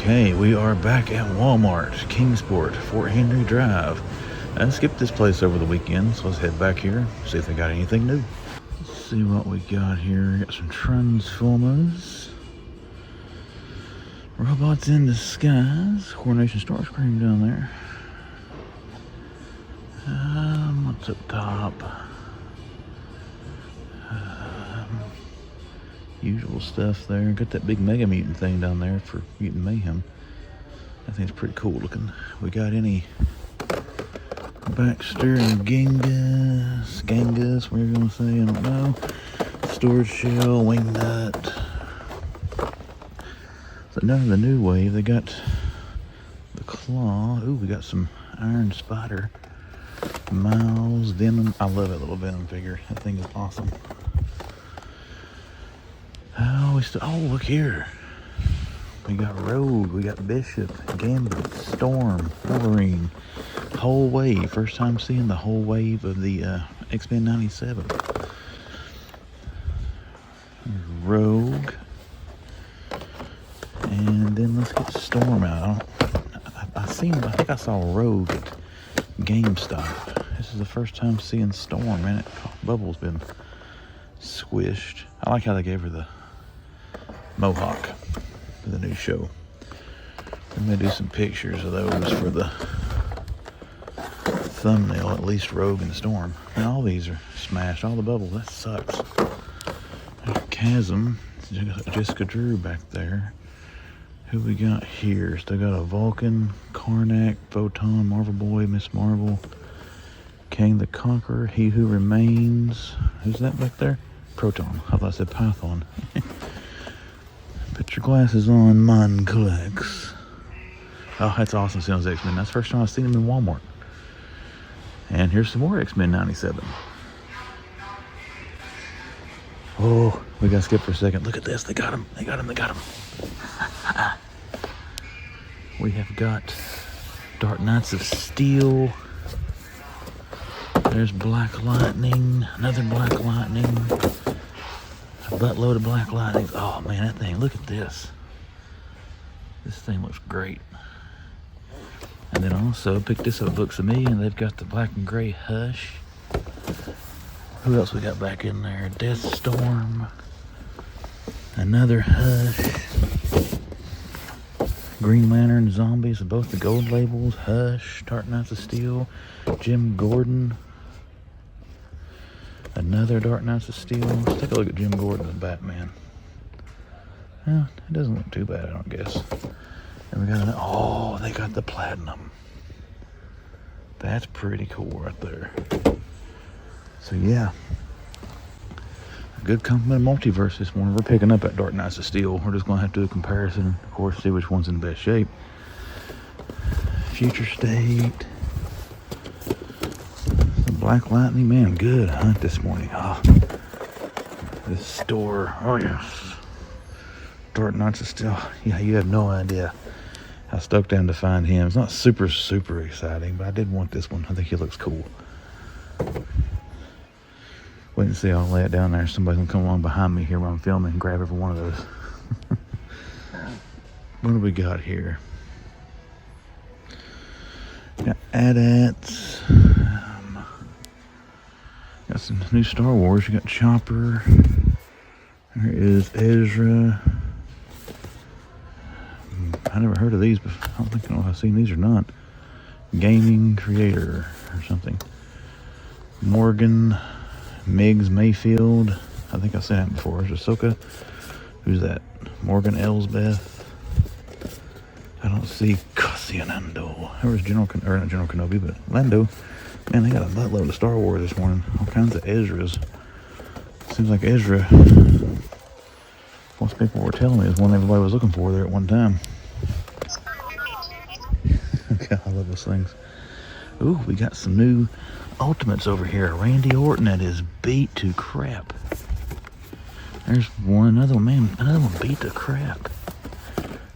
Okay, we are back at Walmart, Kingsport, Fort Henry Drive. I skipped this place over the weekend, so let's head back here, see if they got anything new. Let's see what we got here. Got some Transformers. Robots in Disguise. Coronation Starscream down there. What's up top? Usual stuff there. Got that big Mega Mutant thing down there for Mutant Mayhem. I think it's pretty cool looking. We got any Baxter and Genghis, whatever you want to say, I don't know. Storage Shell, Wingnut. So none of the new wave. They got the Claw. Ooh, we got some Iron Spider. Miles, Venom. I love that little Venom figure. That thing is awesome. Oh, look here. We got Rogue, we got Bishop, Gambit, Storm, Wolverine. Whole wave. First time seeing the whole wave of the X-Men 97. Rogue. And then let's get Storm out. I think I saw Rogue at GameStop. This is the first time seeing Storm, man. Bubble's been squished. I like how they gave her the Mohawk for the new show. I'm gonna do some pictures of those for the thumbnail, at least Rogue and Storm. And all these are smashed, all the bubbles, that sucks. There's Chasm, Jessica Drew back there. Who we got here? Still got a Vulcan, Karnak, Photon, Marvel Boy, Miss Marvel, Kang the Conqueror, He Who Remains. Who's that back there? Proton. I thought I said Python. Put your glasses on, mine collects. Oh, that's awesome, seeing those X-Men. That's the first time I've seen them in Walmart. And here's some more X-Men 97. Oh, we gotta skip for a second. Look at this, they got him, they got him, they got him. We have got Dark Knights of Steel. There's Black Lightning, another Black Lightning. A buttload of Black Lightnings. Oh man, that thing, look at this. This thing looks great. And then also picked this up at Books of Me, and they've got the black and gray Hush. Who else we got back in there? Deathstorm. Another Hush. Green Lantern, Zombies, both the gold labels. Hush, Dark Knights of Steel, Jim Gordon. Another Dark Knights of Steel. Let's take a look at Jim Gordon as Batman. Well, it doesn't look too bad, I don't guess. And we got they got the Platinum. That's pretty cool right there. So yeah, a good complement of multiverse this morning. We're picking up at Dark Knights of Steel. We're just gonna have to do a comparison, of course, see which one's in the best shape. Future State. Black Lightning, man, good hunt this morning. Oh, this store, oh yes. Dark Knights of Steel. Yeah, you have no idea how stoked I am to find him. It's not super exciting, but I did want this one. I think he looks cool. Wait and see, I'll lay it down there. Somebody's gonna come along behind me here while I'm filming and grab every one of those. What do we got here? Got AT-ATs. Got some new Star Wars. You got Chopper. There is Ezra. I never heard of these, but I don't think I know if I've seen these or not. Gaming Creator or something. Morgan Miggs Mayfield. I think I've seen that before. Is Ahsoka? Who's that? Morgan Elsbeth. I don't see Cassian Andor. There was not General Kenobi, but Lando. Man, they got a buttload of Star Wars this morning. All kinds of Ezras. Seems like Ezra, most people were telling me, is one everybody was looking for there at one time. God, I love those things. Ooh, we got some new Ultimates over here. Randy Orton that is beat to crap. There's one, another one, man, another one beat to crap.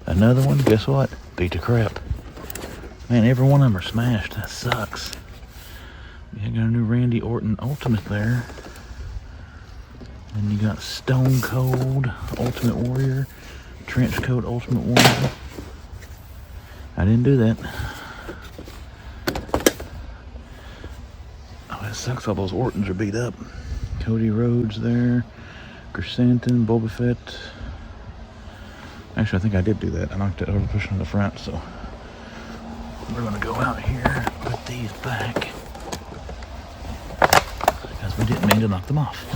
Another one, guess what? Beat to crap. Man, every one of them are smashed. That sucks. You got a new Randy Orton Ultimate there. Then you got Stone Cold Ultimate Warrior, Trench Coat Ultimate Warrior. I didn't do that. Oh, that sucks. All those Ortons are beat up. Cody Rhodes there. Chrysanthemum, Boba Fett. Actually, I think I did do that. I knocked it over, pushing in the front, so we're going to go out here and put these back because we didn't mean to knock them off.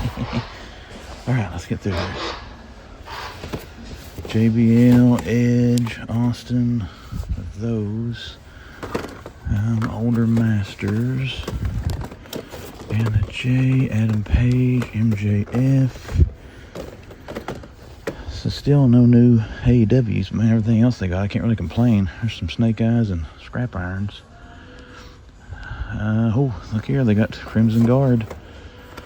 All right, let's get through here. JBL, Edge, Austin, those older masters, Anna J, Adam Page, MJF. So still no new AEWs, man. Everything else they got, I can't really complain. There's some Snake Eyes and Scrap Irons. Oh, look here, they got Crimson Guard.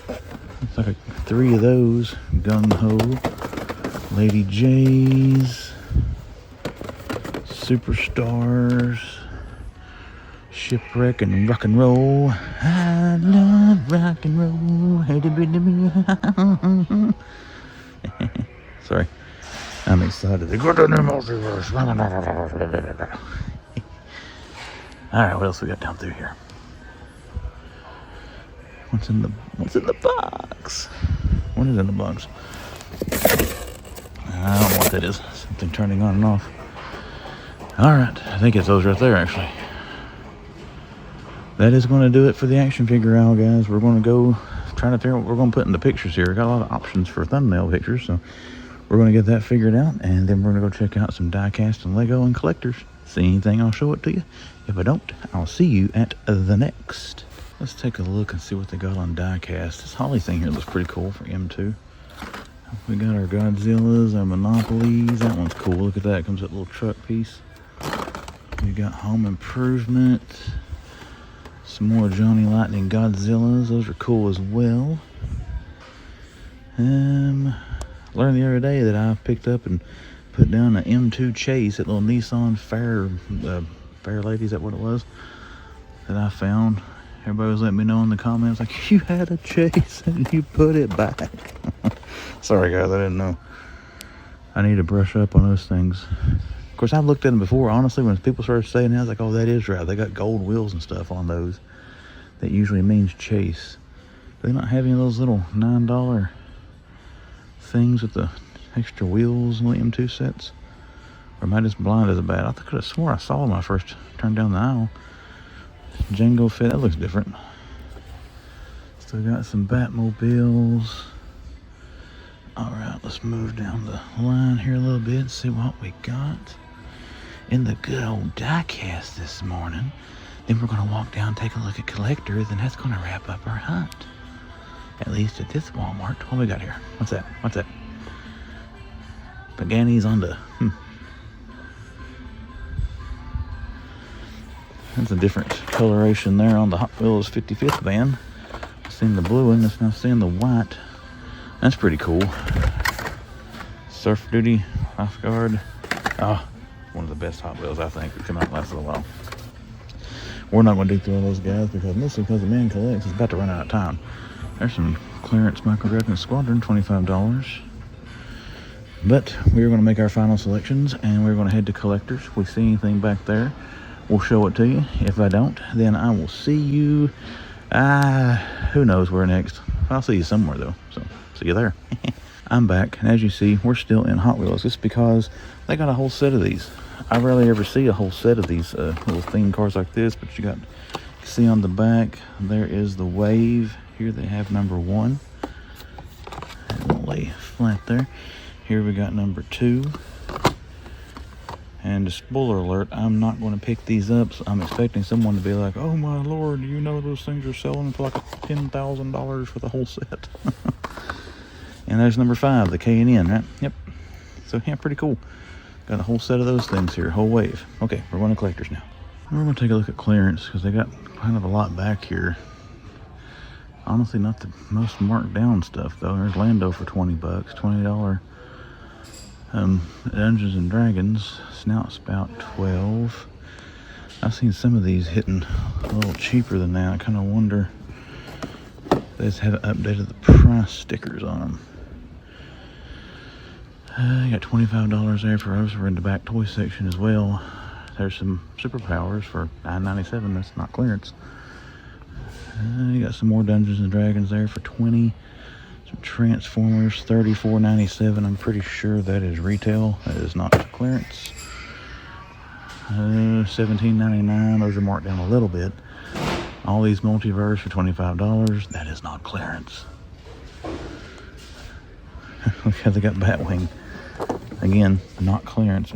It's like 3 of those. Gung Ho, Lady J's, Superstars, Shipwreck, and Rock and Roll. I love rock and roll. Sorry, I'm excited. They got the new multiverse. All right, what else we got down through here? What's in the box? What is in the box? I don't know what that is. Something turning on and off. All right, I think it's those right there, actually. That is going to do it for the action figure aisle, guys. We're going to go trying to figure out what we're going to put in the pictures here. Got a lot of options for thumbnail pictures, so we're going to get that figured out, and then we're going to go check out some die-cast and Lego and collectors. See anything, I'll show it to you. If I don't, I'll see you at the next. Let's take a look and see what they got on die-cast. This Holly thing here looks pretty cool for M2. We got our Godzillas, our Monopolies. That one's cool. Look at that. It comes with a little truck piece. We got Home Improvement. Some more Johnny Lightning Godzillas. Those are cool as well. Learned the other day that I picked up and put down an M2 Chase, that little Nissan Fair Lady, is that what it was, that I found. Everybody was letting me know in the comments, like, you had a Chase and you put it back. Sorry guys, I didn't know. I need to brush up on those things. Of course, I've looked at them before. Honestly, when people started saying that, I was like, oh, that is right. They got gold wheels and stuff on those. That usually means Chase. Do they not have any of those little $9 things with the extra wheels on the M2 sets? Or am I just blind as a bat? I could have swore I saw them when I first turned down the aisle. Django Fett, that looks different. Still got some Batmobiles. Alright, let's move down the line here a little bit and see what we got in the good old die-cast this morning. Then we're going to walk down, take a look at collectors, and that's going to wrap up our hunt. At least at this Walmart. What we got here? What's that? What's that? Pagani's on the... That's a different coloration there on the Hot Wheels 55th van. I've seen the blue one, let's now seeing the white. That's pretty cool. Surf Duty, Lifeguard. Oh, one of the best Hot Wheels, I think. It come out and last a little while. We're not going to do through all those guys mostly because the man collects is about to run out of time. There's some clearance Michael Dragon Squadron, $25. But we're going to make our final selections and we're going to head to collectors. If we see anything back there, we'll show it to you. If I don't, then I will see you, who knows where next. I'll see you somewhere though, so see you there. I'm back, and as you see, we're still in Hot Wheels. Just because they got a whole set of these. I rarely ever see a whole set of these little theme cars like this, but you see on the back, there is the Wave. Here they have number 1. It won't lay flat there. Here we got number 2. And a spoiler alert, I'm not going to pick these up. So I'm expecting someone to be like, oh my lord, do you know those things are selling for like $10,000 for the whole set? And there's number 5, the K&N, right? Yep. So yeah, pretty cool. Got a whole set of those things here, whole wave. Okay, we're going to collectors now. We're going to take a look at clearance because they got kind of a lot back here. Honestly, not the most marked down stuff though. There's Lando for $20, $20. Dungeons and Dragons Snout Spout 12. I've seen some of these hitting a little cheaper than that. I kind of wonder if they just haven't updated the price stickers on them. You got $25 there for us. We're in the back toy section as well. There's some superpowers for $9.97. That's not clearance. You got some more Dungeons and Dragons there for $20. Some Transformers, $34.97. I'm pretty sure that is retail. That is not clearance. $17.99. Those are marked down a little bit. All these multiverse for $25. That is not clearance. Look how they got Batwing. Again, not clearance.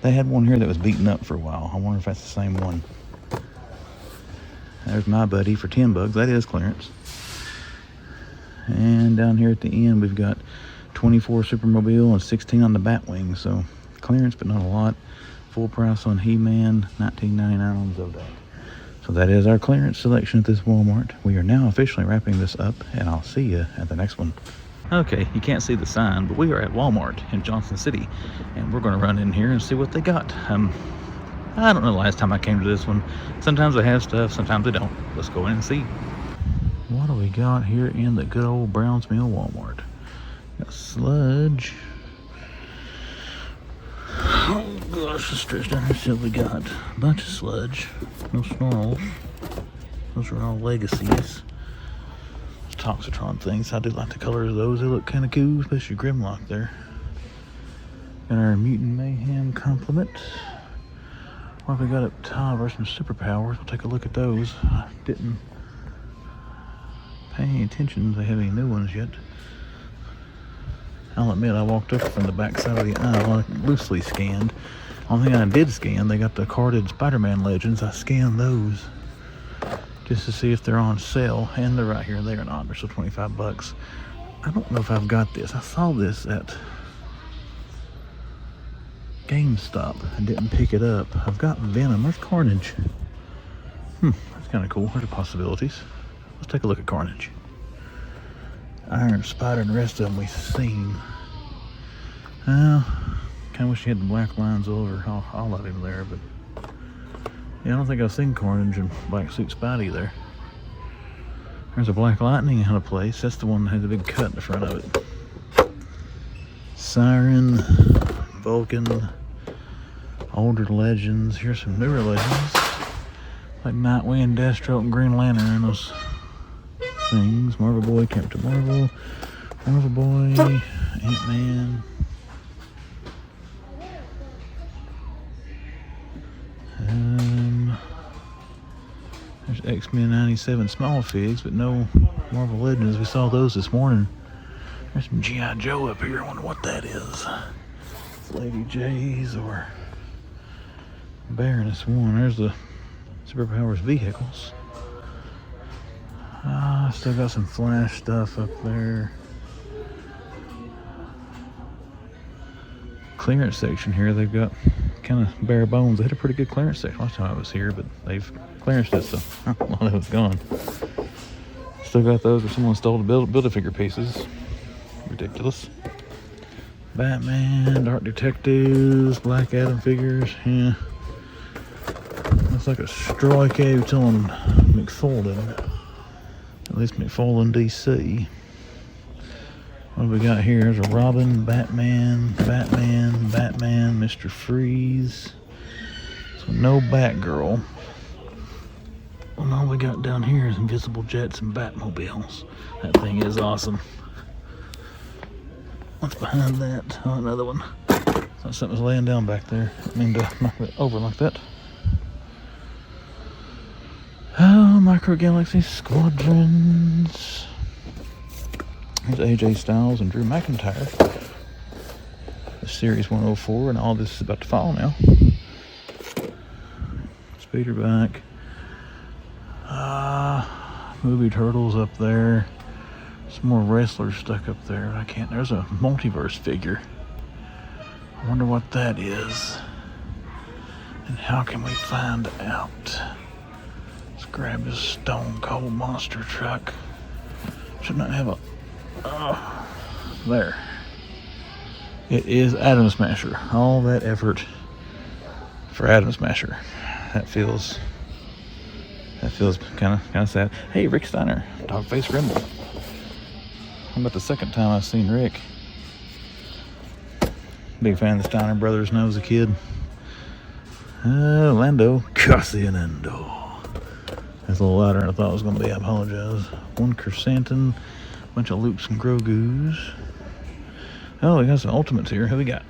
They had one here that was beaten up for a while. I wonder if that's the same one. There's My Buddy for $10. That is clearance. And down here at the end, we've got 24 Supermobile and 16 on the Batwing. So clearance, but not a lot. Full price on He-Man, $19.99 on Zodak. So that is our clearance selection at this Walmart. We are now officially wrapping this up, and I'll see you at the next one. Okay, you can't see the sign, but we are at Walmart in Johnson City, and we're going to run in here and see what they got. I don't know the last time I came to this one. Sometimes they have stuff, sometimes they don't. Let's go in and see. What do we got here in the good old Browns Mill Walmart? Got sludge. Oh gosh, the stretch down here still we got a bunch of sludge. No snarls. Those are all legacies. Toxitron things. I do like the colors of those. They look kind of cool, especially Grimlock there. Got our Mutant Mayhem Complement. What have we got up top? There's some superpowers. We'll take a look at those. I didn't pay any attention. They have any new ones yet. I'll admit I walked up from the back side of the aisle. I loosely scanned. Only thing I did scan, they got the carded Spider-Man Legends. I scanned those just to see if they're on sale, and they're right here. They are not. They're still $25. I don't know if I've got this. I saw this at GameStop and didn't pick it up. I've got Venom. There's Carnage. That's kind of cool. There's possibilities. Let's take a look at Carnage. Iron Spider and the rest of them we've seen. Well, kind of wish he had the black lines over all of him there, but yeah, I don't think I've seen Carnage and Black Suit Spidey there. There's a Black Lightning out of place. That's the one that has a big cut in the front of it. Siren, Vulcan, older legends. Here's some newer legends, like Nightwing, Deathstroke, and Green Lantern and those things. Marvel Boy, Captain Marvel, Marvel Boy, Ant-Man. There's X-Men 97 small figs, but no Marvel Legends. We saw those this morning. There's some G.I. Joe up here. I wonder what that is. It's Lady J's or Baroness 1. There's the Superpowers vehicles. Still got some Flash stuff up there. Clearance section here. They've got kind of bare bones. They had a pretty good clearance section last time I was here, but they've clearanced it, so a lot of it's gone. Still got those where someone stole the Build-A-Figure pieces. Ridiculous. Batman, Dark Detectives, Black Adam figures. Yeah. Looks like a straw cave telling McFarlane. At least McFarlane DC. What do we got here? There's a Robin, Batman, Mr. Freeze. So no Batgirl. And all we got down here is Invisible Jets and Batmobiles. That thing is awesome. What's behind that? Oh, another one. Thought something was laying down back there. I mean to knock it over like that. Oh, Micro Galaxy Squadrons. Here's AJ Styles and Drew McIntyre. The Series 104, and all this is about to fall now. Speeder bike. Movie Turtles up there. Some more wrestlers stuck up there. I can't. There's a multiverse figure. I wonder what that is. And how can we find out? Let's grab this Stone Cold monster truck. Should not have a... there. It is Atom Smasher. All that effort for Atom Smasher. That feels kind of sad. Hey, Rick Steiner, Dogface Grimble. How about the second time I've seen Rick? Big fan of the Steiner brothers when I was a kid. Lando Calcianendo. That's a little louder than I thought it was going to be. I apologize. One Chrysanthemum, bunch of Lukes and Grogus. Oh, we got some Ultimates here. Who we got?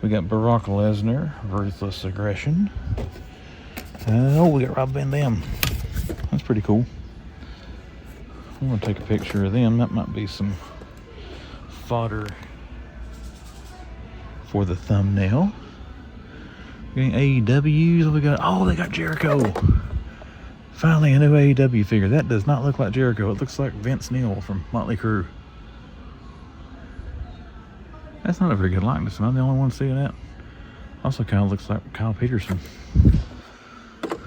We got Barack Lesnar, Ruthless Aggression. Oh, we got Rob Van Dam. That's pretty cool. I'm going to take a picture of them. That might be some fodder for the thumbnail. Getting AEWs. We got, oh, they got Jericho. Finally, a new AEW figure. That does not look like Jericho. It looks like Vince Neil from Motley Crue. That's not a very good likeness. Am I the only one seeing that? Also kind of looks like Kyle Peterson.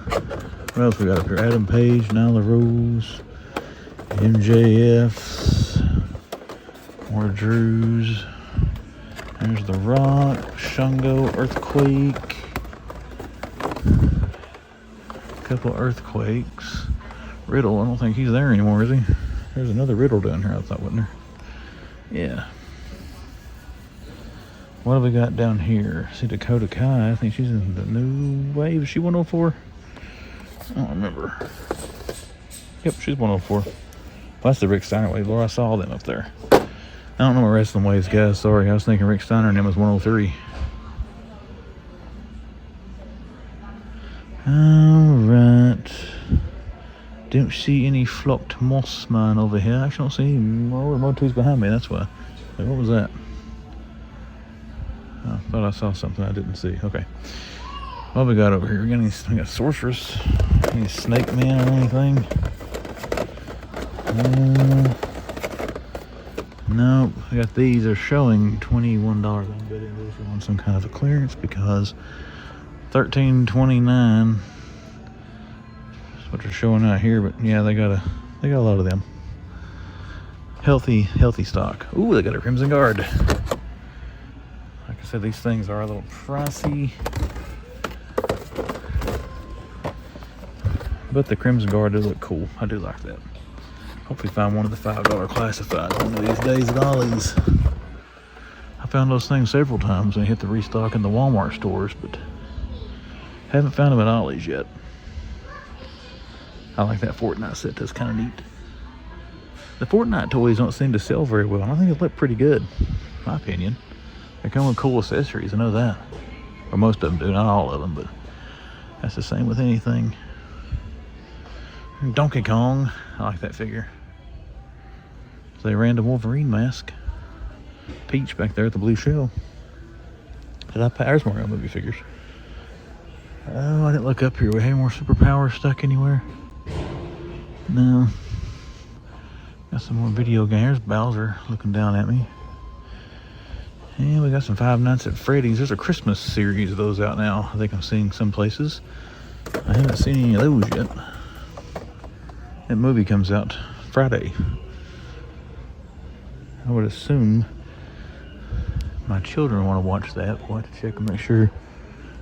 What else we got up here? Adam Page, Nyla Rose, MJFs, more Drews. There's The Rock, Shango, Earthquake. A couple Earthquakes. Riddle, I don't think he's there anymore, is he? There's another Riddle down here, I thought, wasn't there? Yeah. What have we got down here? See Dakota Kai. I think she's in the new wave. Is she 104? I don't remember. Yep, she's 104. Well, that's the Rick Steiner wave. Laura, I saw them up there. I don't know my wrestling waves, guys. Sorry, I was thinking Rick Steiner and him was 103. Alright. Don't see any flocked Mossman over here. I actually don't see any more Motu's behind me. That's why. Like, what was that? I thought I saw something I didn't see. Okay. What we got over here? We got Sorceress. Any Snake Man or anything? No. We got these. They're showing $21. I'm betting those are on some kind of a clearance because $13.29 is what they're showing out here. But yeah, they got a lot of them. Healthy stock. Ooh, they got a Crimson Guard. So these things are a little pricey, but the Crimson Guard does look cool. I do like that. Hopefully find one of the $5 classified one of these days at Ollie's. I found those things several times and hit the restock in the Walmart stores, but haven't found them at Ollie's yet. I like that Fortnite set. That's kind of neat. The Fortnite toys don't seem to sell very well. I think they look pretty good, in my opinion. They come with cool accessories, I know that. Or most of them do, not all of them, but that's the same with anything. Donkey Kong, I like that figure. It's a random Wolverine mask. Peach back there at the blue shell. There's Mario movie figures. Oh, I didn't look up here. We have more superpowers stuck anywhere? No. Got some more video games. Bowser looking down at me. And we got some Five Nights at Freddy's. There's a Christmas series of those out now. I think I'm seeing some places. I haven't seen any of those yet. That movie comes out Friday. I would assume my children want to watch that. We'll have to check and make sure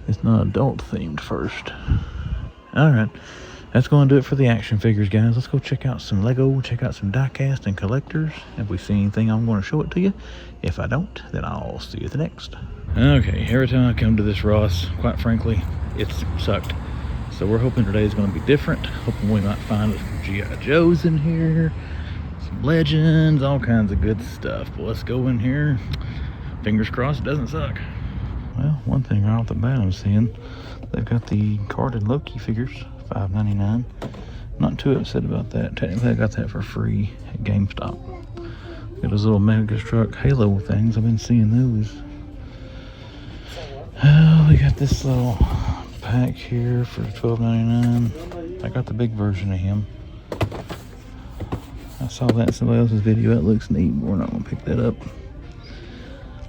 it's not adult themed first. Alright. That's going to do it for the action figures, guys. Let's go check out some Lego, check out some diecast and collectors. If we see anything, I'm going to show it to you. If I don't, then I'll see you at the next. Okay, every time I come to this Ross, quite frankly, it's sucked. So we're hoping today is going to be different. Hoping we might find some G.I. Joes in here, some Legends, all kinds of good stuff. But let's go in here. Fingers crossed it doesn't suck. Well, one thing right off the bat I'm seeing, they've got the carded Loki figures. $5.99. Not too upset about that. Technically I got that for free at GameStop. Got those little Megastruck Halo things. I've been seeing those. Oh, we got this little pack here for $12.99. I got the big version of him. I saw that in somebody else's video. That looks neat. We're not gonna pick that up.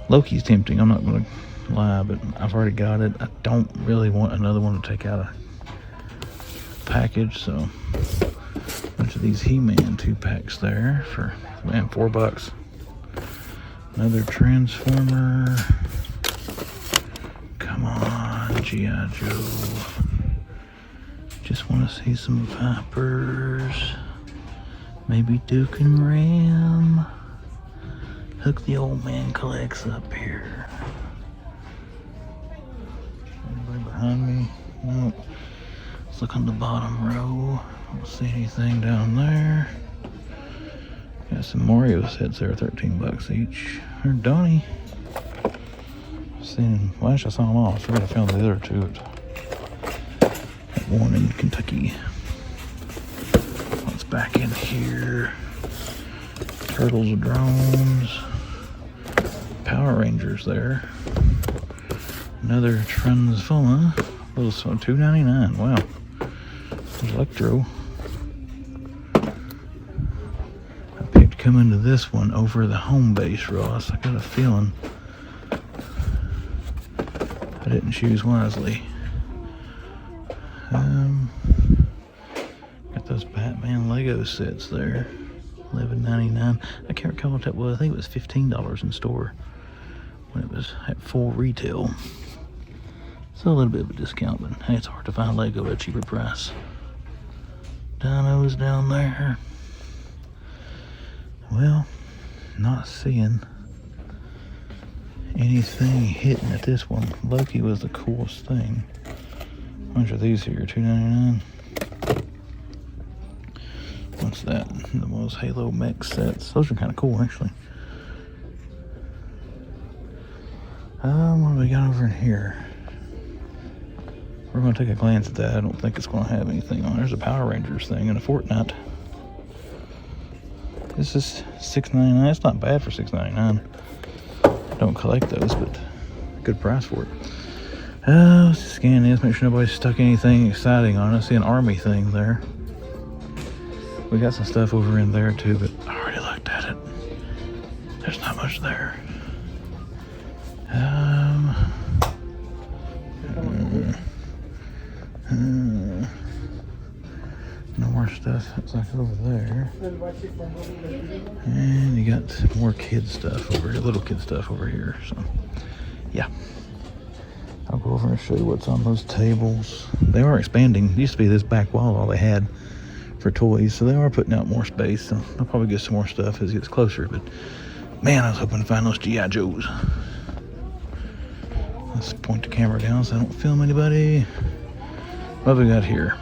Loki's tempting, I'm not gonna lie, but I've already got it. I don't really want another one to take out of package, so a bunch of these He-Man 2-packs there for, man, $4. Another Transformer. Come on, G.I. Joe. Just want to see some Vipers. Maybe Duke and Ram. Hook the old man collects up here. Anybody behind me? Nope. Let's look on the bottom row. Don't see anything down there. Got some Mario sets there, 13 bucks each. Or Donnie. Well, actually I saw them all. I forgot I found the other two. That one in Kentucky. What's back in here? Turtles, drones. Power Rangers there. Another Transformer. Those are $2.99. Wow. There's Electro. I picked coming to this one over the home base, Ross. I got a feeling I didn't choose wisely. Got those Batman Lego sets there. $11.99. I can't recall what that was. I think it was $15 in store when it was at full retail. So a little bit of a discount, but hey, it's hard to find Lego at a cheaper price. Dinos down there. Well, not seeing anything hitting at this one. Loki was the coolest thing. How much are these here? $2.99. What's that? Those Halo mech sets. Those are kind of cool, actually. What do we got over in here? We're going to take a glance at that. I don't think it's going to have anything on. There's a Power Rangers thing and a Fortnite. This is $6.99. It's not bad for $6.99. I don't collect those, but good price for it. Let's scan this, make sure nobody's stuck anything exciting on it. I see an army thing there. We got some stuff over in there too, but I already looked at it. There's not much there. No more stuff. It's like over there. And you got more kid stuff over here, little kid stuff over here. So, yeah. I'll go over and show you what's on those tables. They are expanding. It used to be this back wall all they had for toys, so they are putting out more space. So I'll probably get some more stuff as it gets closer. But man, I was hoping to find those G.I. Joes. Let's point the camera down so I don't film anybody. What have we got here?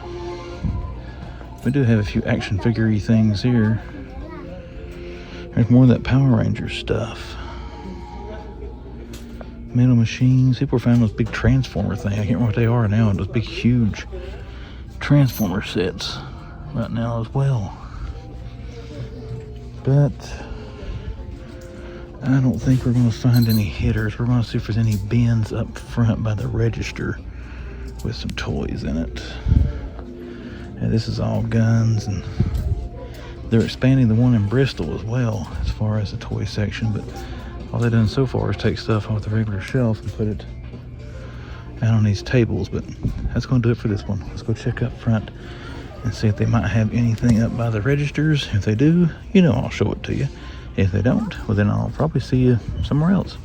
We do have a few action figure-y things here. There's more of that Power Ranger stuff. Metal machines. People are finding those big Transformer things. I can't remember what they are now. Those big, huge Transformer sets right now as well. But I don't think we're going to find any hitters. We're going to see if there's any bins up front by the register with some toys in it. And this is all guns, and they're expanding the one in Bristol as well as far as the toy section, but all they've done so far is take stuff off the regular shelf and put it out on these tables. But that's going to do it for this one. Let's go check up front and see if they might have anything up by the registers. If they do, you know I'll show it to you. If they don't, well then I'll probably see you somewhere else.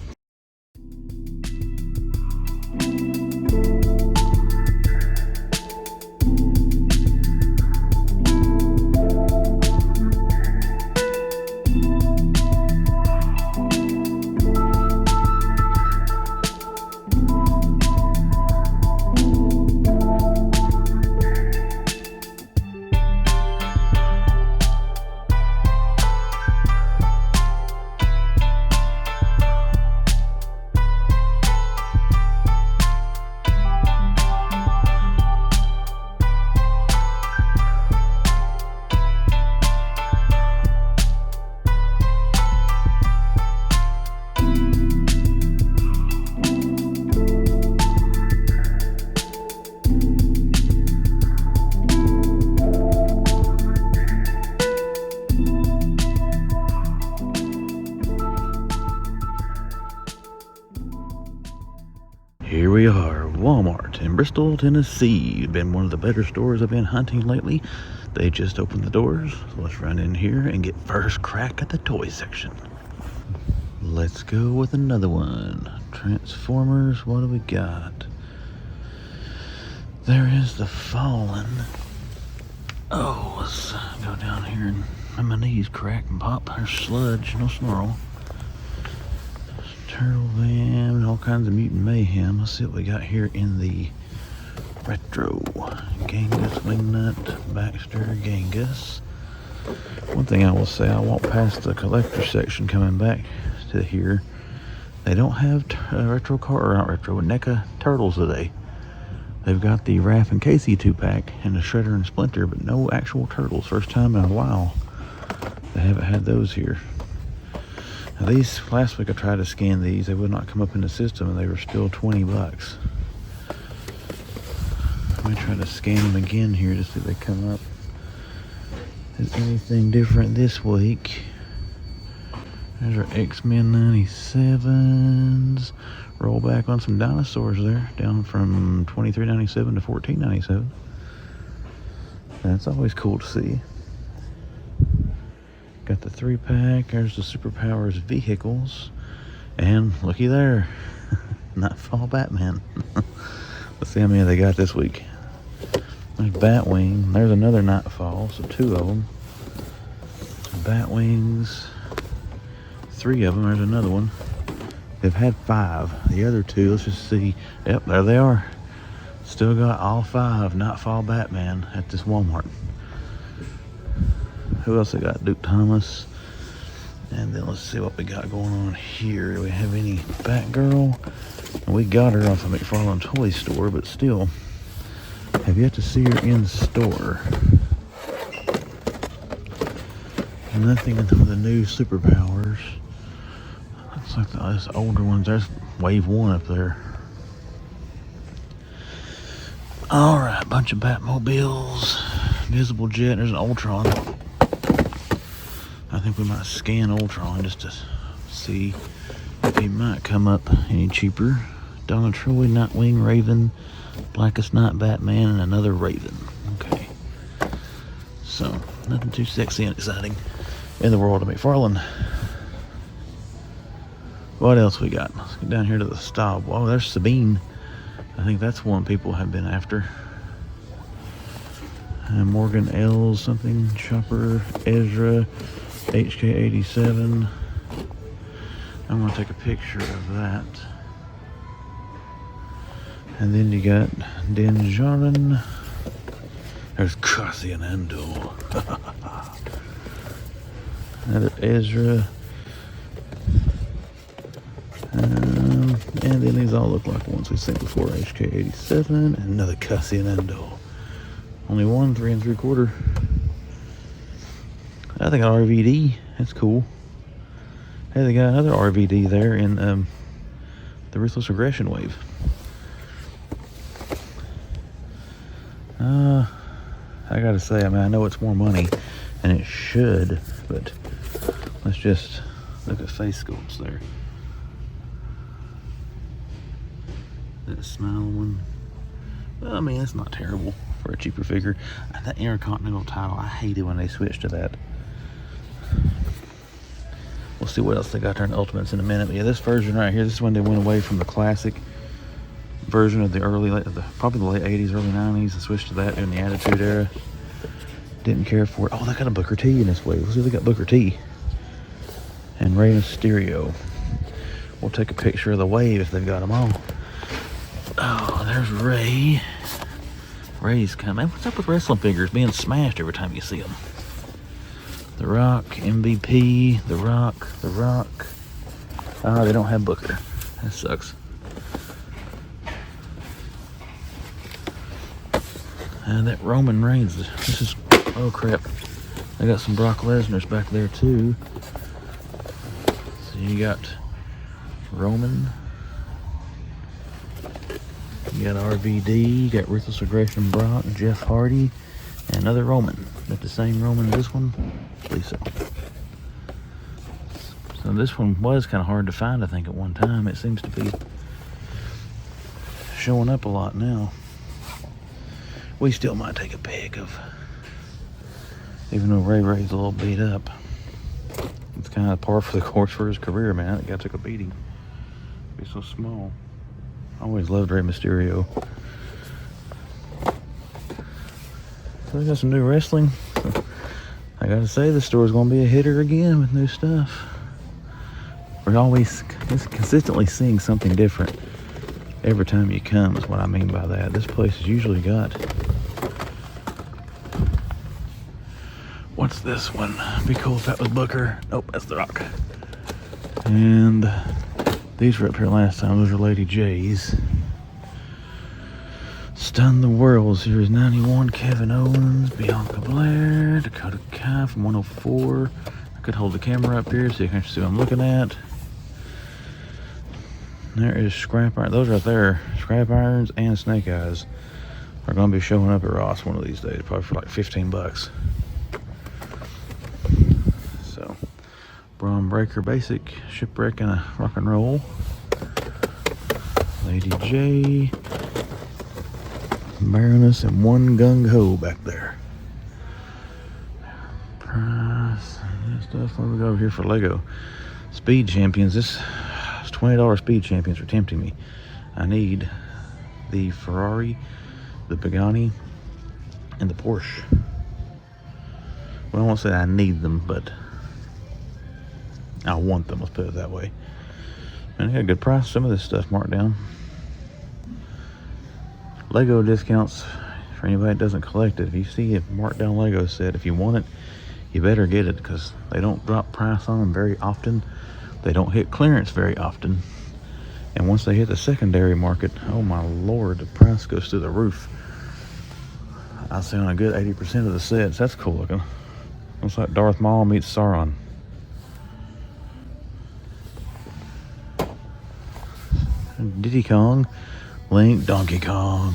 Here we are, Walmart in Bristol, Tennessee. Been one of the better stores I've been hunting lately. They just opened the doors, so let's run in here and get first crack at the toy section. Let's go with another one. Transformers, what do we got? There is the Fallen. Oh, let's go down here and my knees crack and pop. There's Sludge, no Snarl. Turtle Van, and all kinds of mutant mayhem. Let's see what we got here in the Retro. Genghis, Wingnut, Baxter, Genghis. One thing I will say, I walked past the collector section coming back to here. They don't have retro car, or not retro, NECA turtles today. They've got the Raph and Casey 2-pack and the Shredder and Splinter, but no actual turtles. First time in a while they haven't had those here. Now these, last week I tried to scan these. They would not come up in the system and they were still 20 bucks. Let me try to scan them again here to see if they come up. Is anything different this week? There's our X-Men 97s. Roll back on some dinosaurs there, down from $23.97 to $14.97. That's always cool to see. Got the 3-pack. There's the Superpowers vehicles. And looky there. Nightfall Batman. Let's see how many they got this week. There's Batwing. There's another Nightfall, so 2 of them. Batwings. 3 of them. There's another one. They've had 5. The other 2, let's just see. Yep, there they are. Still got all 5 Nightfall Batman at this Walmart. Who else they got? Duke Thomas. And then let's see what we got going on here. Do we have any Batgirl? And we got her off the McFarlane Toy Store, but still have yet to see her in store. Nothing into the new Superpowers. Looks like those older ones. There's Wave 1 up there. Alright, bunch of Batmobiles. Visible Jet. There's an Ultron. I think we might scan Ultron just to see if he might come up any cheaper. Donna Troy, Nightwing, Raven, Blackest Night, Batman, and another Raven. Okay. So, nothing too sexy and exciting in the world of McFarlane. What else we got? Let's get down here to the stop. Oh, there's Sabine. I think that's one people have been after. Morgan L. something, Chopper, Ezra, HK87. I'm going to take a picture of that. And then you got Denjarin. There's Cassian Andor. Another Ezra. And then these all look like the ones we've seen before. HK87 and another Cassian Andor. Only one, 3 3/4. I think an RVD. That's cool. Hey, they got another RVD there in the Ruthless Aggression Wave. I gotta say, I mean, I know it's more money, and it should, but let's just look at face sculpts there. That smile one. Well, I mean, it's not terrible for a cheaper figure. That Intercontinental title, I hate it when they switch to that. We'll see what else they got there in Ultimates in a minute. But yeah, this version right here, this is when they went away from the classic version of the probably the late 80s, early 90s, and switched to that in the Attitude Era. Didn't care for it. Oh, they got a Booker T in this wave. Let's see if they got Booker T. And Rey Mysterio. We'll take a picture of the wave if they've got them all. Oh, there's Rey. Rey's coming. What's up with wrestling figures being smashed every time you see them? The Rock, MVP, The Rock. Ah, they don't have Booker. That sucks. And that Roman Reigns. This is, oh crap. I got some Brock Lesnar's back there too. So you got Roman. You got RVD, you got Ruthless Aggression Brock, Jeff Hardy, and another Roman. Is that the same Roman as this one? I believe so. So this one was kind of hard to find, I think, at one time. It seems to be showing up a lot now. We still might take a pic of, even though Ray's a little beat up. It's kind of par for the course for his career, man. That guy took a beating. Be so small. I always loved Rey Mysterio. So we got some new wrestling. So I gotta say, the store's gonna be a hitter again with new stuff. We're always consistently seeing something different. every time you come is what I mean by that. This place has usually got... What's this one? Be cool if that was Booker. Nope, that's The Rock. And these were up here last time. Those are Lady J's. Stun the World, Series 91, Kevin Owens, Bianca Belair, Dakota Kai from 104. I could hold the camera up here so you can see what I'm looking at. There is Scrap Iron. Those right there, Scrap Irons and Snake Eyes, are going to be showing up at Ross one of these days, probably for like 15 bucks. So, Braun Breaker Basic, Shipwreck and a Rock and Roll. Lady J, Baroness, and one Gung Ho back there. Price, and stuff. Let me go over here for Lego. Speed Champions. This is $20 Speed Champions are tempting me. I need the Ferrari, the Pagani, and the Porsche. Well, I won't say I need them, but I want them. Let's put it that way. And I got a good price. Some of this stuff marked down. Lego discounts for anybody that doesn't collect it. If you see a marked down Lego set, if you want it, you better get it, because they don't drop price on them very often. They don't hit clearance very often. And once they hit the secondary market, oh my lord, the price goes through the roof. I say on a good 80% of the sets. That's cool looking. Looks like Darth Maul meets Sauron. Diddy Kong, Link, Donkey Kong.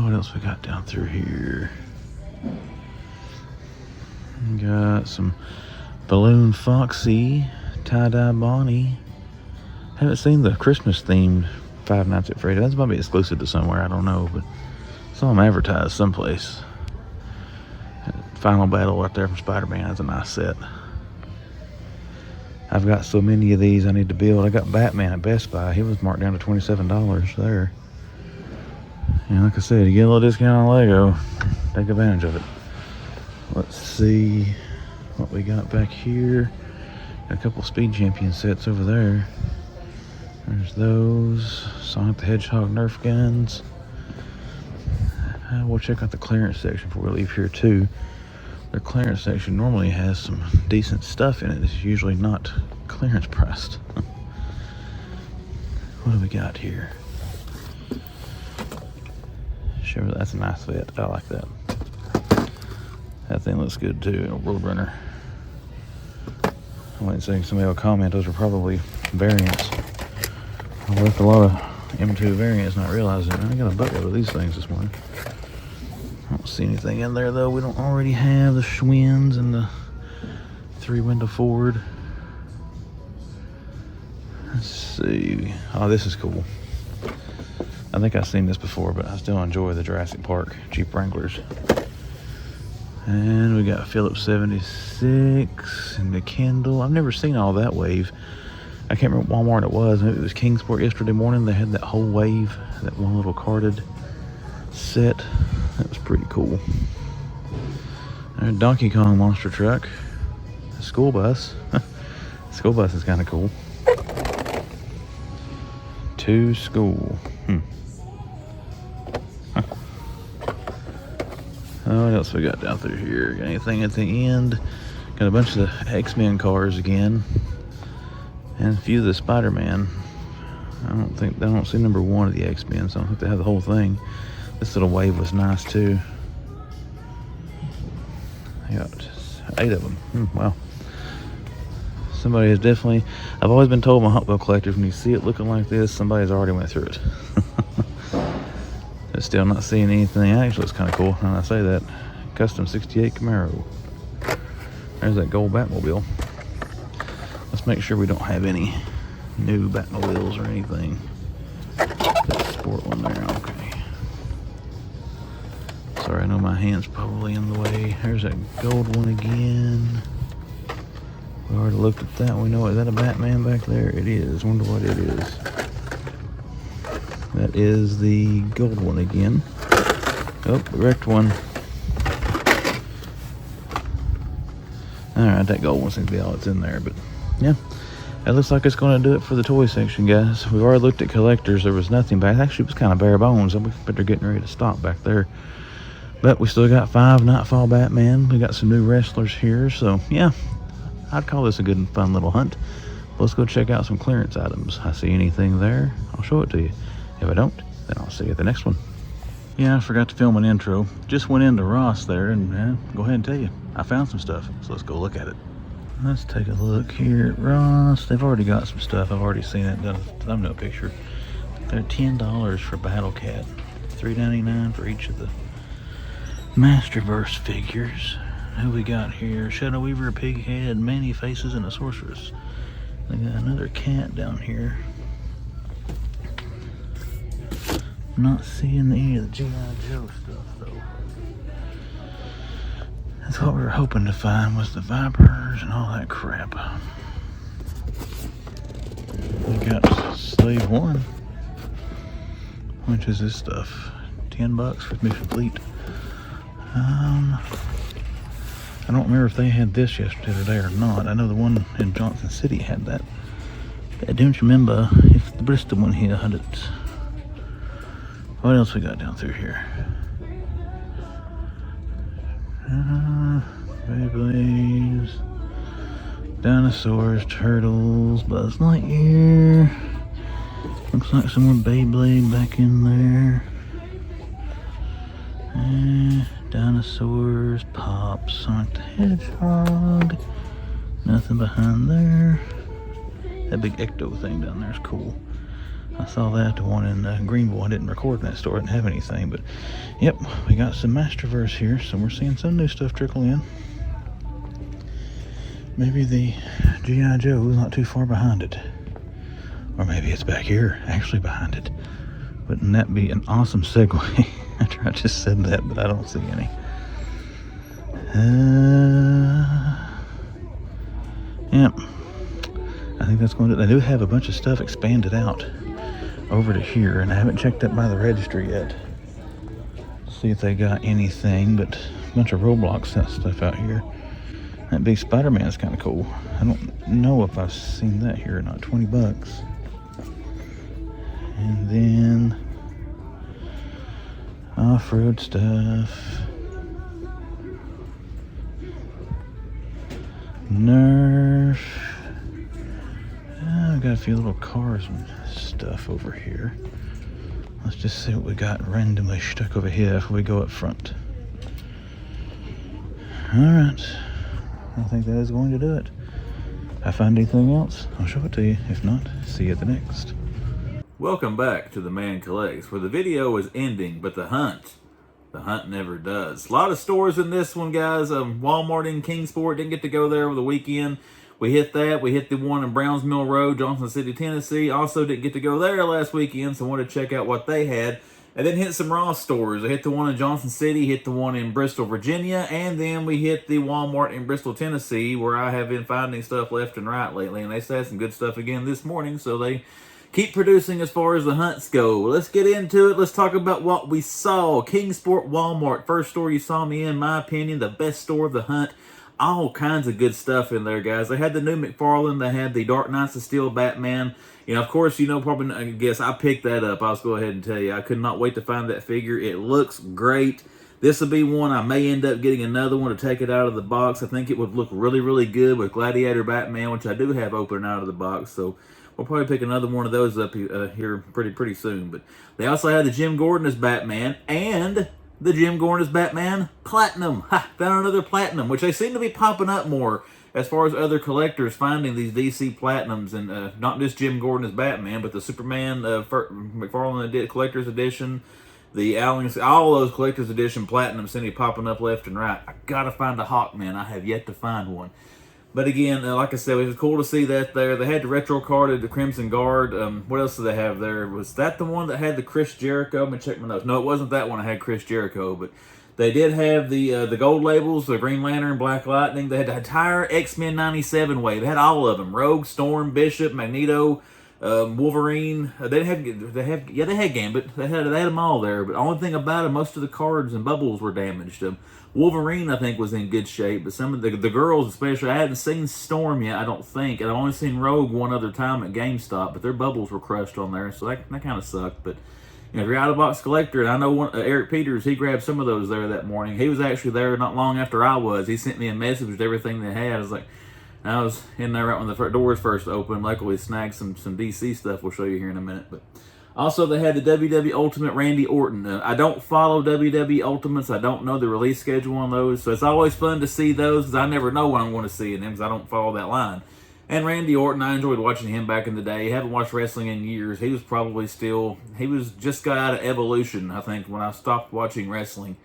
What else we got down through here? We got some Balloon Foxy, Tie-Dye Bonnie. Haven't seen the Christmas themed Five Nights at Freddy's. That's probably exclusive to somewhere, I don't know, but saw them advertised someplace. Final Battle right there from Spider-Man. That's a nice set. I've got so many of these I need to build. I got Batman at Best Buy. He was marked down to $27 there. And like I said, you get a little discount on Lego, take advantage of it. Let's see what we got back here. Got a couple Speed Champion sets over there. There's those. Sonic the Hedgehog Nerf guns. We'll check out the clearance section before we leave here too. Their clearance section normally has some decent stuff in it. It's usually not clearance priced. What do we got here? Sure, that's a nice fit. I like that. That thing looks good too. Roadrunner. I wouldn't say somebody will comment. Those are probably variants. I left a lot of M2 variants not realizing it. I got a bucket of these things this morning. I don't see anything in there though. We don't already have the Schwinns and the 3-window Ford. Let's see. Oh, this is cool. I think I've seen this before, but I still enjoy the Jurassic Park Jeep Wranglers. And we got Phillips 76 and the Kendall. I've never seen all that wave. I can't remember what Walmart it was. Maybe it was Kingsport yesterday morning. They had that whole wave, that one little carded set. That was pretty cool. There's Donkey Kong monster truck. A school bus. School bus is kind of cool. To school. What else we got down through here? Got anything at the end? Got a bunch of the X-Men cars again. And a few of the Spider-Man. I don't see number 1 of the X-Men, so I don't think they have the whole thing. This little wave was nice too. I got 8 of them. Wow. Somebody is definitely... I've always been told my Hot Wheel collectors, when you see it looking like this, somebody's already went through it. But still not seeing anything. Actually, it's kind of cool when I say that. Custom 68 Camaro. There's that gold Batmobile. Let's make sure we don't have any new Batmobiles or anything. That sport one there, okay. Sorry, I know my hand's probably in the way. There's that gold one again. We already looked at that. We know, is that a Batman back there? It is. Wonder what it is. That is the gold one again. Oh, the wrecked one. Alright, that gold one seems to be all that's in there, but yeah. It looks like it's going to do it for the toy section, guys. We've already looked at collectors. There was nothing back. Actually, it was kind of bare bones. But they're getting ready to stop back there. But we still got 5 Nightfall Batman. We got some new wrestlers here. So, yeah, I'd call this a good and fun little hunt. Let's go check out some clearance items. I see anything there, I'll show it to you. If I don't, then I'll see you at the next one. Yeah, I forgot to film an intro. Just went into Ross there and go ahead and tell you, I found some stuff. So let's go look at it. Let's take a look here at Ross. They've already got some stuff. I've already seen it, done a thumbnail picture. They're $10 for Battle Cat. $3.99 for each of the Masterverse figures. Who we got here? Shadow Weaver, a pig head, many faces, and a sorceress. They got another cat down here. Not seeing any of the G.I. Joe stuff though. That's what we were hoping to find, was the Vipers and all that crap. We got Slave 1, which is this stuff. $10 for Mission Fleet. I don't remember if they had this yesterday or today or not. I know the one in Johnson City had that. But I don't remember if the Bristol one here had it. What else we got down through here? Beyblades, dinosaurs, turtles, Buzz Lightyear. Looks like some more Beyblade back in there. Dinosaurs, Pops, Sonic the Hedgehog. Nothing behind there. That big Ecto thing down there is cool. I saw that, the one in Greenville. I didn't record in that store, I didn't have anything, but yep, we got some Masterverse here, so we're seeing some new stuff trickle in. Maybe the G.I. Joe is not too far behind it. Or maybe it's back here, actually behind it. Wouldn't that be an awesome segue? I just said that, but I don't see any. Yep. I think that's going to... They do have a bunch of stuff expanded out over to here, and I haven't checked that by the registry yet. See if they got anything, but a bunch of Roblox stuff out here. That big Spider-Man is kind of cool. I don't know if I've seen that here or not. $20. And then off-road stuff. Nerf. I've got a few little cars and stuff over here. Let's just see what we got randomly stuck over here if we go up front. Alright. I think that is going to do it. If I find anything else, I'll show it to you. If not, see you at the next. Welcome back to The Man Collects, where the video is ending, but the hunt never does. A lot of stores in this one, guys. Walmart in Kingsport, didn't get to go there over the weekend. We hit that. We hit the one in Browns Mill Road, Johnson City, Tennessee. Also didn't get to go there last weekend, so I wanted to check out what they had. And then hit some Ross stores. I hit the one in Johnson City, hit the one in Bristol, Virginia, and then we hit the Walmart in Bristol, Tennessee, where I have been finding stuff left and right lately. And they had some good stuff again this morning, so they keep producing as far as the hunts go. Let's get into it. Let's talk about what we saw. Kingsport Walmart. First store you saw me in my opinion. The best store of the hunt. All kinds of good stuff in there, guys. They had the new McFarlane. They had the Dark Knights of Steel Batman. You know, of course, you know, probably, I guess I picked that up. I'll just go ahead and tell you. I could not wait to find that figure. It looks great. This will be one. I may end up getting another one to take it out of the box. I think it would look really, really good with Gladiator Batman, which I do have open out of the box. So we'll probably pick another one of those up here pretty soon. But they also had the Jim Gordon as Batman and the Jim Gordon as Batman Platinum. Ha! Found another Platinum, which they seem to be popping up more as far as other collectors finding these DC Platinums. And not just Jim Gordon as Batman, but the Superman McFarlane Collector's Edition, the Allens, all those Collector's Edition Platinums seem to be popping up left and right. I gotta find a Hawkman. I have yet to find one. But again, like I said, it was cool to see that there. They had the retro card of the Crimson Guard. What else did they have there? Was that the one that had the Chris Jericho? Let me check my notes. No, it wasn't that one that had Chris Jericho, but they did have the gold labels, the Green Lantern, Black Lightning. They had the entire X-Men 97 wave. They had all of them. Rogue, Storm, Bishop, Magneto, Wolverine. They had Gambit. They had them all there. But the only thing about it, most of the cards and bubbles were damaged. Wolverine, I think, was in good shape, but some of the girls, especially, I hadn't seen Storm yet, I don't think, and I've only seen Rogue one other time at GameStop, but their bubbles were crushed on there, so that kind of sucked. But you know, if you're out of box collector, and I know Eric Peters, he grabbed some of those there that morning. He was actually there not long after I was. He sent me a message with everything they had. I was in there right when the doors first opened. Luckily, snagged some DC stuff. We'll show you here in a minute, but. Also, they had the WWE Ultimate Randy Orton. I don't follow WWE Ultimates. I don't know the release schedule on those. So it's always fun to see those because I never know what I'm going to see in them because I don't follow that line. And Randy Orton, I enjoyed watching him back in the day. Haven't watched wrestling in years. He was just got out of Evolution, I think, when I stopped watching wrestling.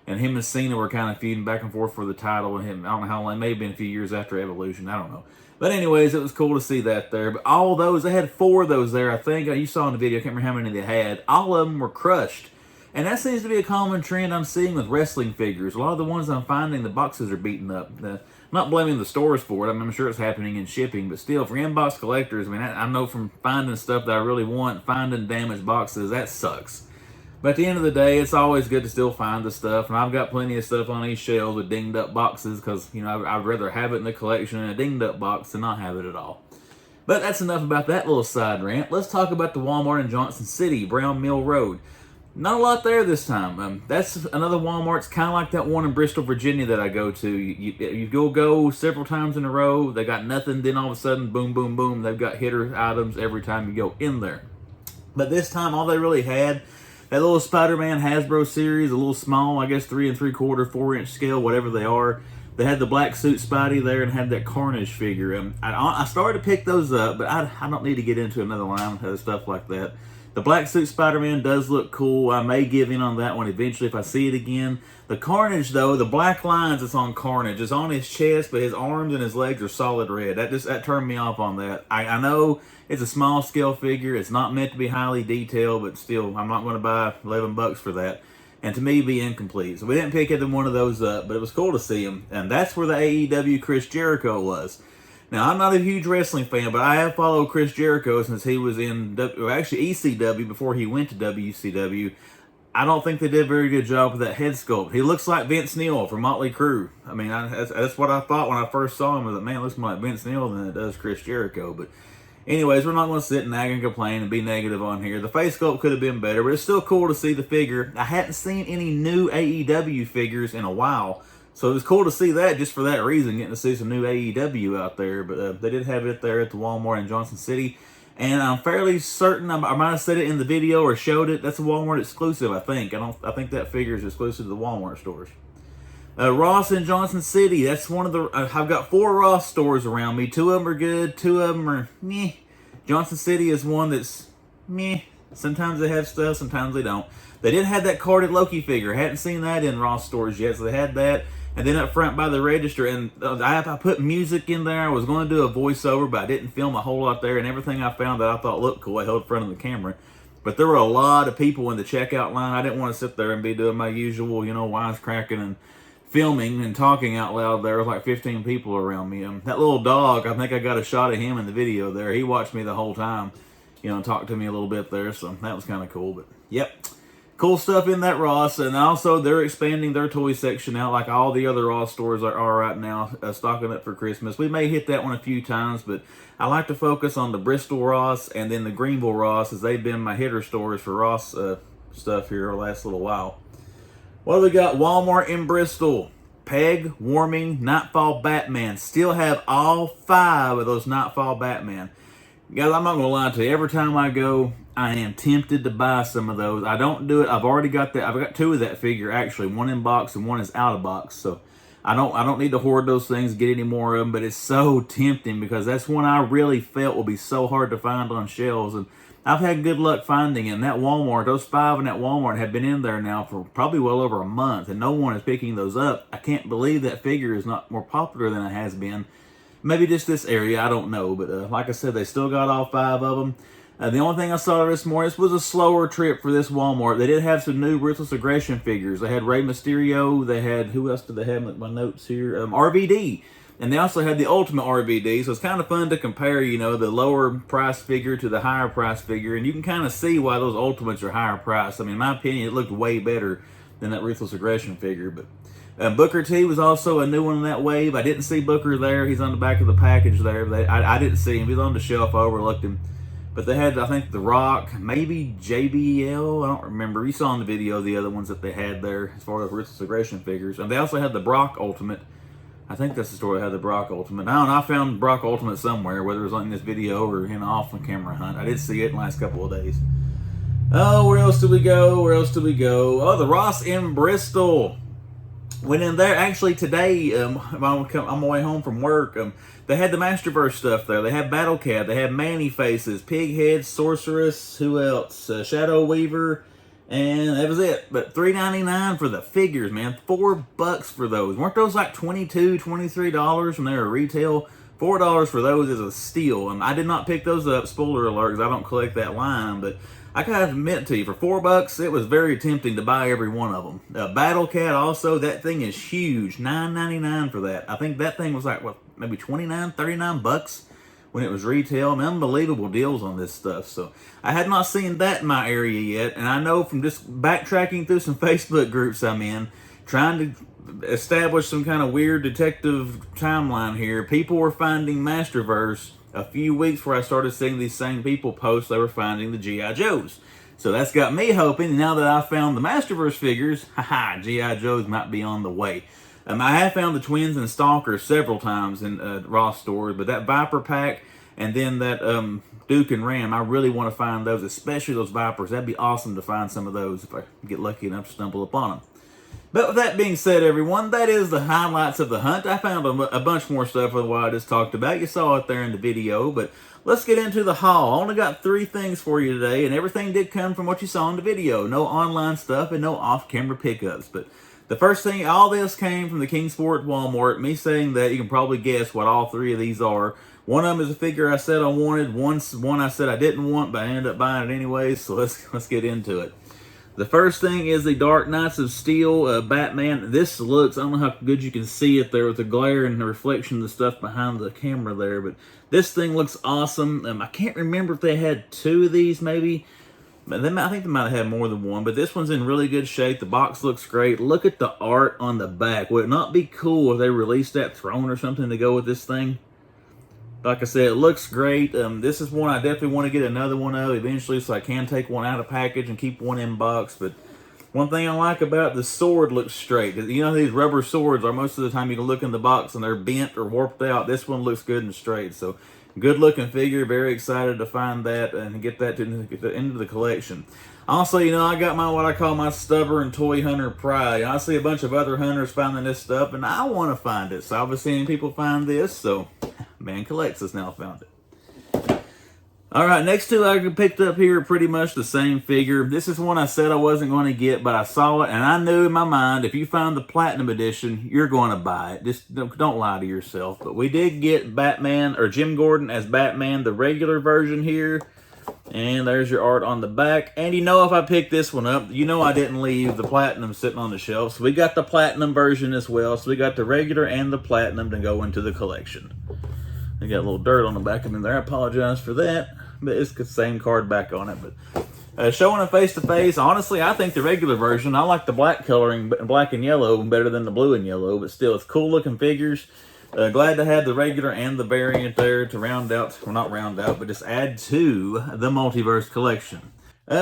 And him and Cena were kind of feuding back and forth for the title. And I don't know how long. It may have been a few years after Evolution. I don't know. But anyways, it was cool to see that there. But all those, they had 4 of those there, I think. You saw in the video, I can't remember how many they had. All of them were crushed. And that seems to be a common trend I'm seeing with wrestling figures. A lot of the ones I'm finding, the boxes are beaten up. I'm not blaming the stores for it. I'm sure it's happening in shipping. But still, for inbox collectors, I know from finding stuff that I really want, finding damaged boxes, that sucks. But at the end of the day, it's always good to still find the stuff. And I've got plenty of stuff on these shelves with dinged up boxes because, you know, I'd rather have it in the collection in a dinged up box than not have it at all. But that's enough about that little side rant. Let's talk about the Walmart in Johnson City, Brown Mill Road. Not a lot there this time. That's another Walmart. It's kind of like that one in Bristol, Virginia that I go to. You go several times in a row. They got nothing. Then all of a sudden, boom, boom, boom. They've got hitter items every time you go in there. But this time, all they really had, that little Spider-Man Hasbro series, a little small, I guess 3 3/4, 4-inch scale, whatever they are. They had the black suit Spidey there and had that Carnage figure. I started to pick those up, but I don't need to get into another line of stuff like that. The black suit Spider-Man does look cool. I may give in on that one eventually if I see it again. The Carnage, though, the black lines that's on Carnage is on his chest, but his arms and his legs are solid red. That turned me off on that. I know it's a small scale figure. It's not meant to be highly detailed, but still, I'm not going to buy $11 for that. And to me, be incomplete. So we didn't pick either one of those up, but it was cool to see him. And that's where the AEW Chris Jericho was. Now, I'm not a huge wrestling fan, but I have followed Chris Jericho since he was in, actually ECW before he went to WCW. I don't think they did a very good job with that head sculpt. He looks like Vince Neil from Motley Crue. I mean, that's what I thought when I first saw him. I was like, man, it looks more like Vince Neil than it does Chris Jericho. But anyways, we're not going to sit and nag and complain and be negative on here. The face sculpt could have been better, but it's still cool to see the figure. I hadn't seen any new AEW figures in a while, so it was cool to see that just for that reason, getting to see some new AEW out there. But they did have it there at the Walmart in Johnson City. And I'm fairly certain, I might have said it in the video or showed it, that's a Walmart exclusive, I think. I think that figure is exclusive to the Walmart stores. Ross in Johnson City, that's one of the, I've got 4 Ross stores around me. 2 of them are good, 2 of them are meh. Johnson City is one that's meh. Sometimes they have stuff, sometimes they don't. They did have that carded Loki figure. I hadn't seen that in Ross stores yet, so they had that. And then up front by the register, and I put music in there. I was going to do a voiceover, but I didn't film a whole lot there. And everything I found that I thought looked cool, I held in front of the camera. But there were a lot of people in the checkout line. I didn't want to sit there and be doing my usual, wisecracking and filming and talking out loud. There was like 15 people around me. That little dog, I think I got a shot of him in the video there. He watched me the whole time, talked to me a little bit there. So that was kind of cool. But yep. Cool stuff in that Ross, and also they're expanding their toy section out like all the other Ross stores are right now, stocking up for Christmas. We may hit that one a few times, but I like to focus on the Bristol Ross and then the Greenville Ross, as they've been my hitter stores for Ross stuff here the last little while. What do we got? Walmart in Bristol. Peg, Warming, Nightfall Batman. Still have all 5 of those Nightfall Batman. Guys, I'm not going to lie to you. Every time I go, I am tempted to buy some of those. I don't do it. I've already got that. I've got 2 of that figure, actually. One in box and one is out of box. So I don't need to hoard those things, get any more of them. But it's so tempting because that's one I really felt will be so hard to find on shelves. And I've had good luck finding it. And that Walmart, those 5 in that Walmart have been in there now for probably well over a month. And no one is picking those up. I can't believe that figure is not more popular than it has been. Maybe just this area, I don't know. But like I said, they still got all 5 of them. The only thing I saw this morning, this was a slower trip for this Walmart. They did have some new Ruthless Aggression figures. They had Rey Mysterio. They had, who else did they have? Look at my notes here. RVD. And they also had the Ultimate RVD, so it's kind of fun to compare, you know, the lower price figure to the higher price figure, and you can kind of see why those Ultimates are higher price. I mean, in my opinion, it looked way better than that Ruthless Aggression figure. But Booker T was also a new one in that wave. I didn't see Booker there. He's on the back of the package there. I didn't see him. He's on the shelf. I overlooked him. But they had, I think, The Rock, maybe JBL. I don't remember. You saw in the video the other ones that they had there as far as Ruthless Aggression figures. And they also had the Brock Ultimate. I think that's the store that had the Brock Ultimate. I don't know. I found Brock Ultimate somewhere, whether it was in this video or in an off-camera hunt. I did see it in the last couple of days. Oh, where else did we go? Where else did we go? Oh, the Ross in Bristol. Went in there actually today. I'm on my way home from work. They had the Masterverse stuff there. They had Battle Cat. They had Manny Faces, Pighead, Sorceress. Who else? Shadow Weaver, and that was it. But $3.99 for the figures, man. $4 for those. Weren't those like $22, $23 when they were retail? $4 for those is a steal. I did not pick those up. Spoiler alert, because I don't collect that line, but I gotta admit to you, for $4, it was very tempting to buy every one of them. Battle Cat also, that thing is huge. $9.99 for that. I think that thing was like, what, maybe $29, $39 when it was retail. I mean, unbelievable deals on this stuff. So I had not seen that in my area yet, and I know from just backtracking through some Facebook groups I'm in, trying to establish some kind of weird detective timeline here, people were finding Masterverse a few weeks before I started seeing these same people post they were finding the G.I. Joes. So that's got me hoping, now that I found the Masterverse figures, haha, G.I. Joes might be on the way. I have found the Twins and Stalkers several times in Ross stores, but that Viper pack and then that Duke and Ram, I really want to find those, especially those Vipers. That'd be awesome to find some of those if I get lucky enough to stumble upon them. But with that being said, everyone, that is the highlights of the hunt. I found a bunch more stuff of what I just talked about. You saw it there in the video, but let's get into the haul. I only got 3 things for you today, and everything did come from what you saw in the video. No online stuff and no off-camera pickups. But the first thing, all this came from the Kingsport Walmart. Me saying that, you can probably guess what all 3 of these are. One of them is a figure I said I wanted. One I said I didn't want, but I ended up buying it anyway. So let's get into it. The first thing is the Dark Knights of Steel Batman. This looks, I don't know how good you can see it there with the glare and the reflection of the stuff behind the camera there, but this thing looks awesome. I can't remember if they had 2 of these maybe. But I think they might have had more than one, but this one's in really good shape. The box looks great. Look at the art on the back. Would it not be cool if they released that throne or something to go with this thing? Like I said, it looks great. This is one I definitely want to get another one of eventually, so I can take one out of package and keep one in box. But one thing I like about the sword looks straight. You know, these rubber swords are most of the time you can look in the box and they're bent or warped out. This one looks good and straight. So good looking figure. Very excited to find that and get that into the collection. Also, you know, I got my, what I call my stubborn toy hunter pride. I see a bunch of other hunters finding this stuff, and I want to find it. So I've been seeing people find this, so Man Collects has now found it. All right, next 2 I picked up here are pretty much the same figure. This is one I said I wasn't going to get, but I saw it, and I knew in my mind, if you find the Platinum Edition, you're going to buy it. Just don't lie to yourself. But we did get Batman, or Jim Gordon as Batman, the regular version here. And there's your art on the back. And you know, if I picked this one up, you know I didn't leave the Platinum sitting on the shelf. So we got the Platinum version as well. So we got the regular and the Platinum to go into the collection. I got a little dirt on the back of him there. I apologize for that. But it's the same card back on it. But showing it face to face, honestly, I think the regular version, I like the black coloring, black and yellow, better than the blue and yellow. But still, it's cool looking figures. Glad to have the regular and the variant there to round out, well, not round out, but just add to the Multiverse collection.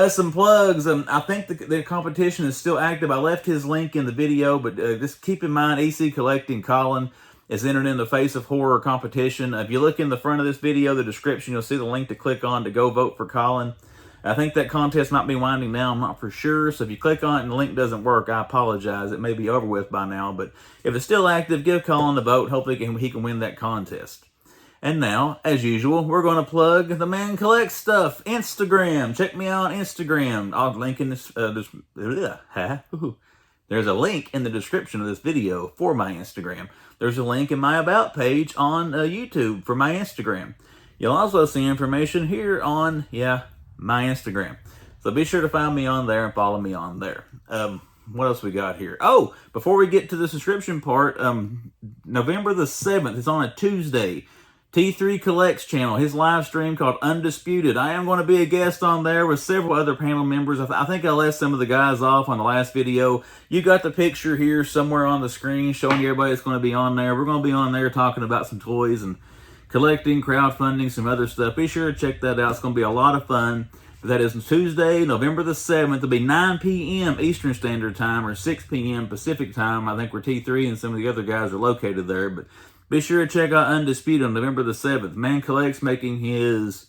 Some plugs. I think the competition is still active. I left his link in the video, but just keep in mind, EC Collecting Colin is entered in the Face of Horror competition. If you look in the front of this video, the description, you'll see the link to click on to go vote for Colin. I think that contest might be winding down. I'm not for sure. So if you click on it and the link doesn't work, I apologize. It may be over with by now. But if it's still active, give Colin a vote. Hopefully he can win that contest. And now, as usual, we're going to plug the Man Collects stuff. Instagram. Check me out on Instagram. I'll link in this. There's a link in the description of this video for my Instagram. There's a link in my About page on YouTube for my Instagram. You'll also see information here on, my Instagram. So be sure to find me on there and follow me on there. What else we got here? Oh, before we get to the subscription part, November the 7th. It's on a Tuesday. T3 Collects channel, his live stream called Undisputed. I am going to be a guest on there with several other panel members. I think I left some of the guys off on the last video. You got the picture here somewhere on the screen showing you everybody that's going to be on there. We're going to be on there talking about some toys and collecting, crowdfunding, some other stuff. Be sure to check that out. It's going to be a lot of fun. That is Tuesday, November the 7th. It'll be 9 p.m. Eastern Standard Time or 6 p.m. Pacific Time. I think where T3 and some of the other guys are located there. But be sure to check out Undisputed on November the 7th. Man Collects making his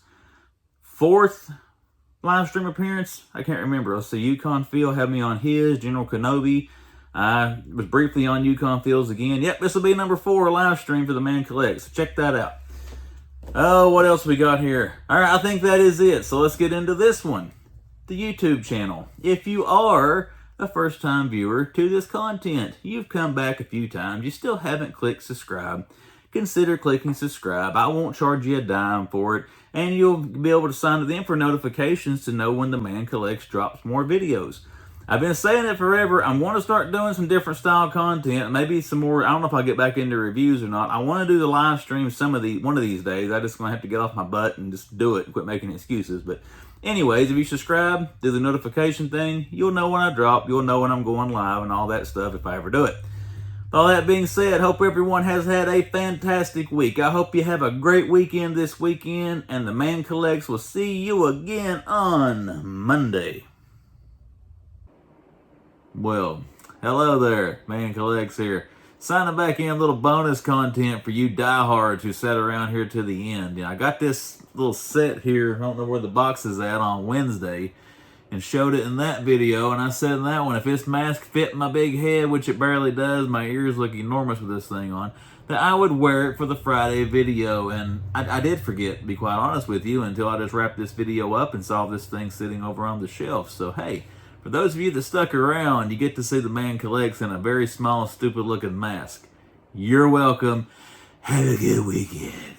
4th live stream appearance. I can't remember. Let's see. Yukon Phil had me on his. General Kenobi. I was briefly on Yukon Phil's again. Yep, this will be number 4 live stream for the Man Collects. So check that out. Oh, what else we got here? All right, I think that is it. So let's get into this one. The YouTube channel. If you are a first-time viewer to this content, you've come back a few times, you still haven't clicked subscribe, consider clicking subscribe. I won't charge you a dime for it, and you'll be able to sign to them for notifications to know when the Man Collects drops more videos. I've been saying it forever. I'm going to start doing some different style content. Maybe some more. I don't know if I'll get back into reviews or not. I want to do the live stream one of these days. I just going to have to get off my butt and just do it and quit making excuses. But anyways, if you subscribe, do the notification thing, you'll know when I drop. You'll know when I'm going live and all that stuff if I ever do it. All that being said, hope everyone has had a fantastic week. I hope you have a great weekend this weekend. And the Man Collects will see you again on Monday. Well, hello there, Man Collects here. Signing back in a little bonus content for you diehards who sat around here to the end. I got this little set here, I don't know where the box is at, on Wednesday, and showed it in that video. And I said in that one, if this mask fit my big head, which it barely does, my ears look enormous with this thing on, that I would wear it for the Friday video. And I did forget, to be quite honest with you, until I just wrapped this video up and saw this thing sitting over on the shelf. So hey, for those of you that stuck around, you get to see the Man Collects in a very small, stupid-looking mask. You're welcome. Have a good weekend.